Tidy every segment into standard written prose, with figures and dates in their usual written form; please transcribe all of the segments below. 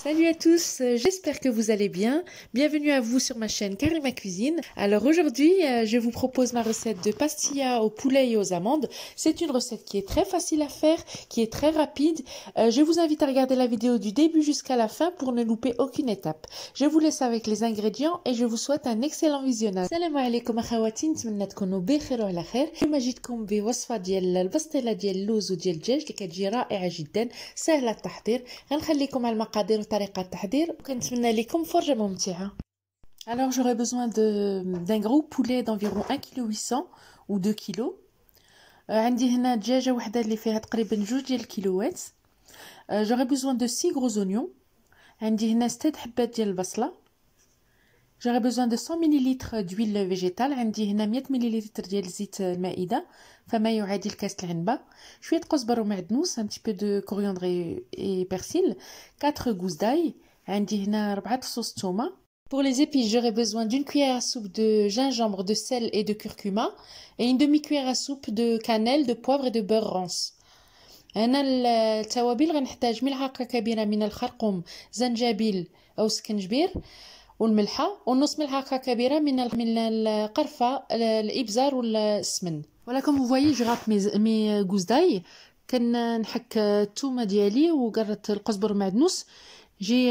Salut à tous, j'espère que vous allez bien. Bienvenue à vous sur ma chaîne Karima Cuisine. Alors aujourd'hui, je vous propose ma recette de pastilla au poulet et aux amandes. C'est une recette qui est très facile à faire, qui est très rapide. Je vous invite à regarder la vidéo du début jusqu'à la fin pour ne louper aucune étape. Je vous laisse avec les ingrédients et je vous souhaite un excellent visionnage. Salam alaikum akhawati, نتمنى تكونوا بخير وعلى خير. اليوم جيتكم بوصفة ديال البسطيلة ديال اللوز وديال الدجاج اللي كتجي رائعة جدا، سهلة التحضير. غنخليكم على المقادير طريقة التحضير وكنتمنى لكم فرجة ممتعة. Alors j'aurai besoin d'un gros poulet d'environ 1,8 kg ou 2 kg. عندي هنا دجاجة وحدة اللي فيها تقريبا 2 ديال الكيلوات. J'aurai besoin de 6 gros oignons. عندي هنا 6 حبات ديال البصلة. J'aurai besoin de 100 ml d'huile végétale. عندي هنا 100 ml ديال زيت المائدة فما يعادل كاس العنبة. شوية كزبر ومعدنوس, un petit peu de coriandre et persil, 4 gousses d'ail. عندي هنا 4 فصوص تومة. Pour les épices, j'aurai besoin d'une cuillère à soupe de gingembre, de sel et de curcuma et une demi-cuillère à soupe de cannelle, de poivre et de beurre rance. هنا التوابل غنحتاج ملعقة كبيرة من الخرقوم, زنجبيل أو سكنجبير والملحة ونص ملعقة كبيرة من القرفة, الإبزار والسمن. Voilà, comme vous voyez, je râpe mes gousses d'ail. كنحك الثومة ديالي وقرت القزبر والمعدنوس. J'ai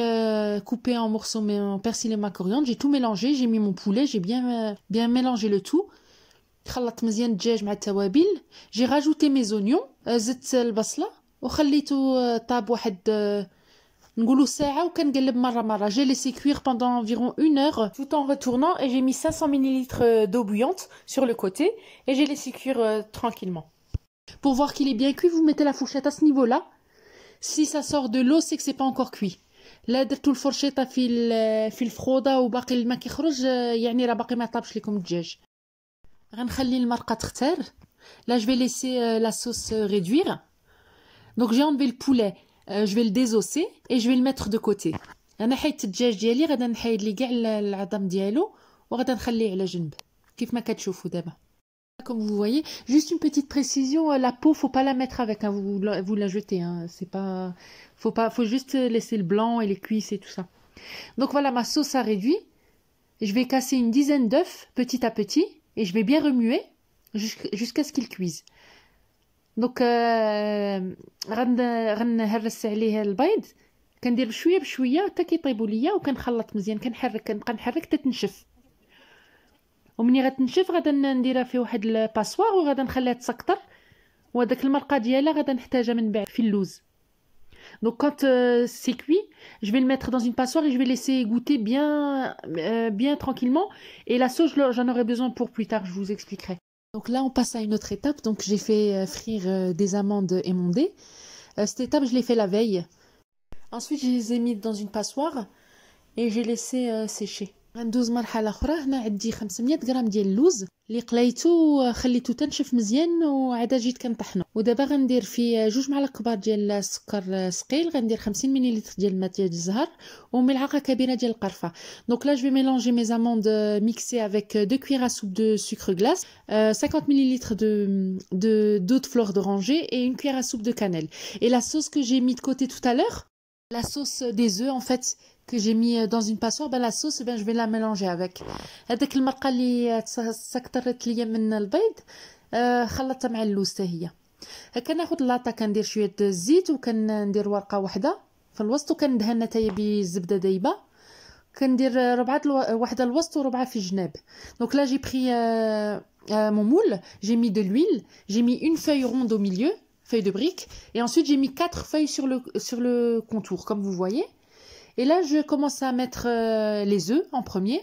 coupé en morceaux mon persil et ma coriandre. J'ai tout mélangé. J'ai mis mon poulet. J'ai bien mélangé le tout. خلطت مزيان الدجاج مع التوابل. J'ai rajouté mes oignons. زدت البصلة وخليته طاب واحد نقولوا ساعة وكنقلب مرة. J'ai laissé cuire pendant environ 1 heure tout en retournant et j'ai mis 500 ml d'eau bouillante sur le côté et j'ai laissé cuire tranquillement. Pour voir qu'il est bien cuit, vous mettez la fourchette à ce niveau-là. Si ça sort de l'eau, c'est que c'est pas encore cuit. لا درتو الفرشيطة في الفخوضة وباقي الماء كيخرج, يعني راه باقي ما طابش لكم الدجاج. غنخلي المرقة تختار. Là je vais laisser la sauce réduire. Donc j'ai enlevé le poulet. Je vais le désosser et je vais le mettre de côté. انا حيدت الدجاج ديالي, غادا نحيد لي كاع العظم ديالو وغادا نخليه على جنب كيف ما كتشوفوا دابا. Comme vous voyez, juste une petite précision, la peau faut pas la mettre avec, hein, vous la jetez, hein, c'est pas, faut juste laisser le blanc et les cuisses et tout ça. Donc voilà, ma sauce a réduit. Je vais casser une dizaine d'œufs petit à petit et je vais bien remuer jusqu'à ce qu'ils cuisent. Donc غنهرس عليه البيض, كندير بشويه بشويه حتى كيطيبوا ليا وكنخلط مزيان, كنبقى نحرك حتى تنشف. ومني غتنشف غادا نديرها في واحد الباسوار وغادا نخليها تسكطر, وهداك المرقه ديالها غادا نحتاجها من بعد في اللوز. Donc quand c'est cuit, je vais le mettre dans une passoire et je vais laisser goûter bien tranquillement. Et la sauce, j'en aurai besoin pour plus tard, je vous expliquerai. Donc là, on passe à une autre étape. Donc j'ai fait frire des amandes émondées. Cette étape, je l'ai fait la veille. Ensuite, je les ai mis dans une passoire et j'ai laissé sécher. غندوز مرحله اخرى. هنا عندي 500 غرام ديال اللوز اللي قليته وخليته تنشف مزيان وعاد جيت كنطحنه. ودابا غندير فيه 2 معالق كبار ديال السكر ثقيل, غندير 50 ملل ديال الماء ديال الزهر وملعقه كبيره ديال القرفه. Donc là je vais mélanger mes amandes mixées avec 2 cuillères à soupe de sucre glace, 50 ml d'eau de fleur d'oranger et 1 cuillère à soupe de cannelle. Et la sauce que j'ai mis de côté tout à l'heure, la sauce des œufs en fait que j'ai mis dans une passoire, ben la sauce, ben je vais la mélanger avec. هذاك المرقه اللي سكترت ليا من البيض خلطتها مع اللوز حتى هي. كناخذ لاطه, كندير شويه الزيت وكندير ورقه واحده في الوسط وكندهنها حتى هي بالزبده دايبه. كندير واحده الوسط وربعه في الجناب. Donc là j'ai pris mon moule, j'ai mis de l'huile, j'ai mis une feuille ronde au milieu, feuille de brique, et ensuite j'ai mis 4 feuilles sur le contour comme vous voyez. Et là, je commence à mettre les œufs en premier.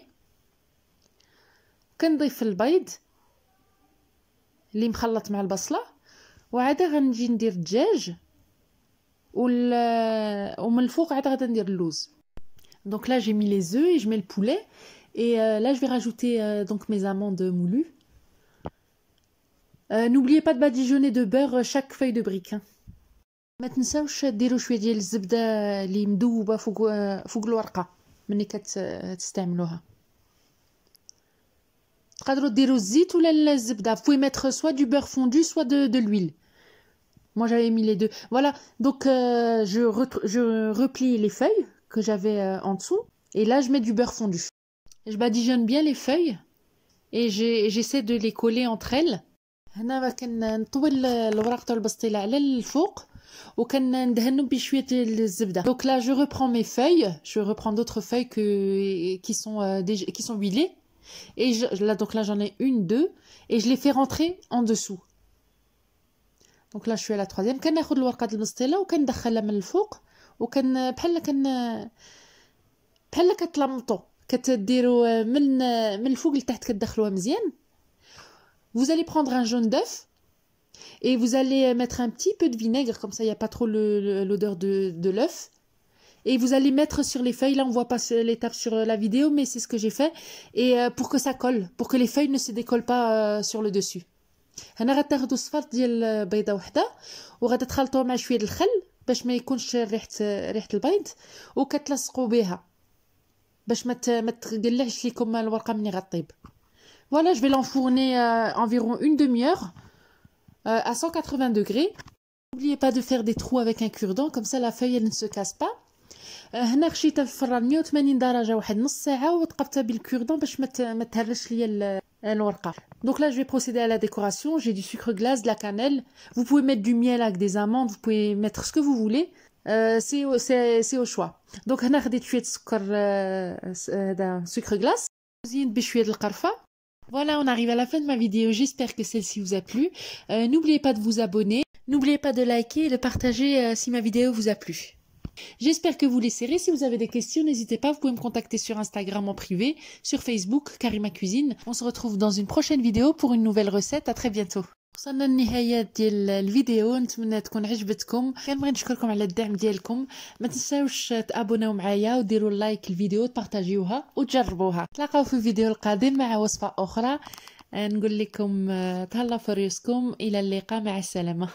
كنضيف البيض اللي مخلط مع البصلة, وعاد غنجي ندير الدجاج ومن الفوق عاد غادا ندير اللوز. Donc là, j'ai mis les œufs et je mets le poulet. Et là, je vais rajouter donc mes amandes moulues. N'oubliez pas de badigeonner de beurre chaque feuille de brique, hein. ما تنساوش ديروا شويه ديال الزبده اللي مذوبه فوق الورقه ملي كتستعملوها. تقدروا ديروا الزيت ولا الزبده. Vous pouvez mettre soit du beurre fondu soit de l'huile. Moi j'avais mis les deux. Voilà, donc je replie les feuilles que j'avais en dessous. Et là, je mets du beurre fondu. Je badigeonne bien les feuilles et j'essaie de les coller entre elles. هنا كنطول الورق تاع البسطيله على الفوق وكندهنو بشويه الزبده. Donc là je reprends mes feuilles, je reprends d'autres feuilles qui sont huilées et donc là j'en ai une, deux et je les fais rentrer en dessous. Donc là je suis à la troisième. كناخذ الورقه د البسطيله وكندخلها من الفوق بحال كتلمطوا كتديروا من الفوق لتحت كتدخلوها مزيان. Vous allez prendre un jaune d'œuf et vous allez mettre un petit peu de vinaigre, comme ça il n'y a pas trop l'odeur de l'œuf. Et vous allez mettre sur les feuilles, là on voit pas l'étape sur la vidéo, mais c'est ce que j'ai fait. Et pour que ça colle, pour que les feuilles ne se décollent pas sur le dessus. هنا غتاخدوا صفار ديال بيضه وحده وغادا تخلطوها مع شويه الخل باش ما يكونش ريحه البيض وكتلصقوا بها باش ما تقلعش لكم الورقه ملي غطيب. Voilà, je vais l'enfourner environ une demi-heure à 180 degrés. N'oubliez pas de faire des trous avec un cure-dent, comme ça la feuille elle ne se casse pas. هنا خشيتها في الفران 180 درجة واحد نص ساعة وتقبتها بالكوردون باش ما تهرش ليا الورقة. Donc là je vais procéder à la décoration. J'ai du sucre glace, de la cannelle. Vous pouvez mettre du miel avec des amandes, vous pouvez mettre ce que vous voulez. C'est au choix. Donc هنا خديت شوية سكر sucre glace. زينت بشوية القرفة. Voilà, on arrive à la fin de ma vidéo. J'espère que celle-ci vous a plu. N'oubliez pas de vous abonner. N'oubliez pas de liker et de partager si ma vidéo vous a plu. J'espère que vous les serrez. Si vous avez des questions, n'hésitez pas. Vous pouvez me contacter sur Instagram en privé, sur Facebook, Karima Cuisine. On se retrouve dans une prochaine vidéo pour une nouvelle recette. À très bientôt. وصلنا للنهاية ديال الفيديو، نتمنى تكون عجبتكم. كنبغي نشكركم على الدعم ديالكم. ما تنساوش تابوناو معايا وديروا لايك الفيديو وتبارطاجيوها وتجربوها. نتلاقاو في الفيديو القادم مع وصفة أخرى. نقول لكم تهلا في ريوسكم. إلى اللقاء، مع السلامة.